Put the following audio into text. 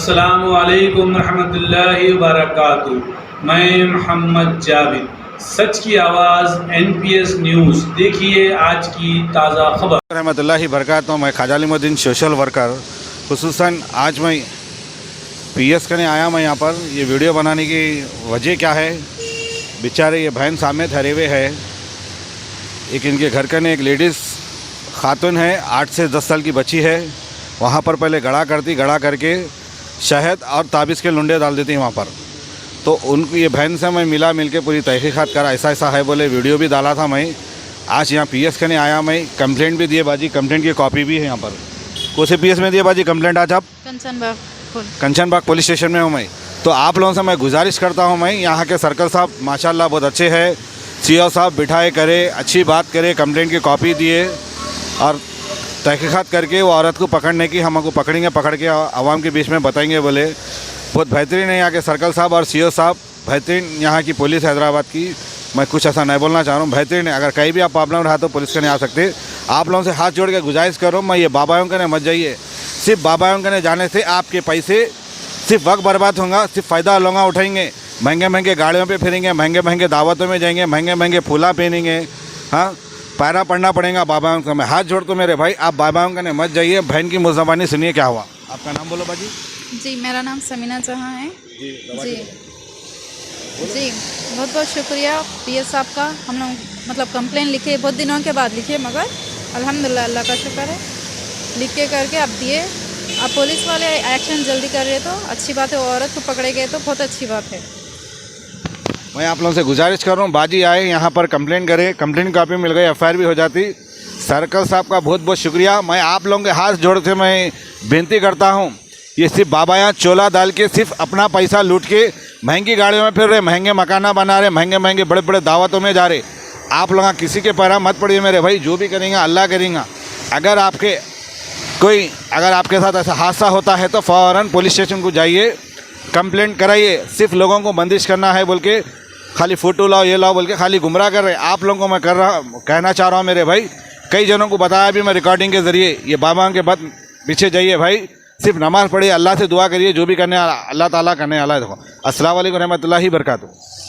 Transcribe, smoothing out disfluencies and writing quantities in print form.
अस्सलामु अलैकुम रहमतुल्लाहि व बरकातुहू। मैं मोहम्मद जावेद, सच की आवाज़ NPS न्यूज़। देखिए आज की ताज़ा खबर। रहमतुल्लाहि बरकातुहू। मैं ख्वाजा अलीमुद्दीन सोशल वर्कर, खुसूसन आज मैं PS करने आया। मैं यहाँ पर ये वीडियो बनाने की वजह क्या है, बेचारे ये बहन सामने ठहरे हुए है। एक इनके घर का ने एक लेडीज़ खातून है, 8 से 10 साल की बच्ची है। वहाँ पर पहले गड़ा करके शहद और ताबीज़ के लुंडे डाल देती हैं वहाँ पर। तो उनको ये बहन से मैं मिल के पूरी तहकीक़ात करा, ऐसा है बोले, वीडियो भी डाला था। मैं आज यहाँ PS करने आया। मैं कंप्लेंट भी दिए बाजी, कंप्लेंट की कॉपी भी है यहाँ पर। कौन से PS में दिए बाजी कंप्लेंट? आज आप कंचनबाग पुलिस स्टेशन में हूँ मैं। तो आप लोगों से मैं गुजारिश करता हूँ, मैं यहाँ के सर्कल साहब माशाल्लाह बहुत अच्छे हैं। CO साहब बिठाए करे, अच्छी बात करे, कंप्लेंट की कॉपी दिए और तहकीक़ात करके वो औरत को पकड़ने की, हमको पकड़ेंगे, पकड़ के आवाम के बीच में बताएंगे बोले। बहुत बेहतरीन है यहाँ के सर्कल साहब और CO साहब, बेहतरीन यहाँ की पुलिस हैदराबाद की। मैं कुछ ऐसा नहीं बोलना चाह रहा हूँ, बेहतरीन है। अगर कहीं भी आप प्रॉब्लम रहा तो पुलिस करने आ सकते। आप लोगों से हाथ जोड़ के गुजारिश करो, मैं ये बाबाओं करने मत जाइए। सिर्फ बाबाओं करने जाने से आपके पैसे सिर्फ वक्त बर्बाद होगा, सिर्फ फ़ायदा लोग उठाएंगे। महंगे गाड़ियों पे फिरेंगे, महंगे दावतों में जाएंगे, महंगे फूला पहनेंगे। हाँ, पैरा पड़ना पड़ेगा बाबाओं का। मैं हाथ जोड़ तो मेरे भाई, आप बाबाओं करने मत जाइए। बहन की मुज़बानी सुनिए क्या हुआ। आपका नाम बोलो बाजी। जी, मेरा नाम समीना जहाँ है। जी बहुत बहुत शुक्रिया PS साहब का। हम लोग मतलब कंप्लेन लिखे, बहुत दिनों के बाद लिखे, मगर अल्हम्दुलिल्लाह अल्लाह का शुक्र है, लिख के करके अब दिए। अब पुलिस वाले एक्शन जल्दी कर रहे तो अच्छी बात है, वो औरत को पकड़े गए तो बहुत अच्छी बात है। मैं आप लोगों से गुजारिश कर रहा हूँ, बाजी आए यहाँ पर कंप्लेंट करे, कंप्लेंट कॉपी मिल गई, FIR भी हो जाती। सर्कल साहब का बहुत बहुत शुक्रिया। मैं आप लोगों के हाथ जोड़ के मैं विनती करता हूँ, ये सिर्फ बाबा यहाँ चोला डाल के सिर्फ अपना पैसा लूट के महंगी गाड़ियों में फिर रहे, महंगे मकाना बना रहे, महंगे बड़े दावतों में जा रहे। आप लोग किसी के पैरा मत पड़िए मेरे भाई, जो भी करेंगे अल्लाह करेंगे। अगर आपके साथ ऐसा हादसा होता है तो फ़ौरन पुलिस स्टेशन को जाइए, कंप्लेंट कराइए। सिर्फ लोगों को बंदिश करना है बोल के, खाली फ़ोटो लाओ ये लाओ बोल के खाली गुमराह कर रहे हैं। आप लोगों को मैं कहना चाह रहा हूँ मेरे भाई, कई जनों को बताया भी मैं रिकॉर्डिंग के ज़रिए, ये बाबा के बाद पीछे जाइए भाई, सिर्फ नमाज़ पढ़िए, अल्लाह से दुआ करिए, जो भी करने अल्लाह ताला करने वाला है। देखो, अस्सलाम वालेकुम रहमतुल्लाहि बरकातुहू।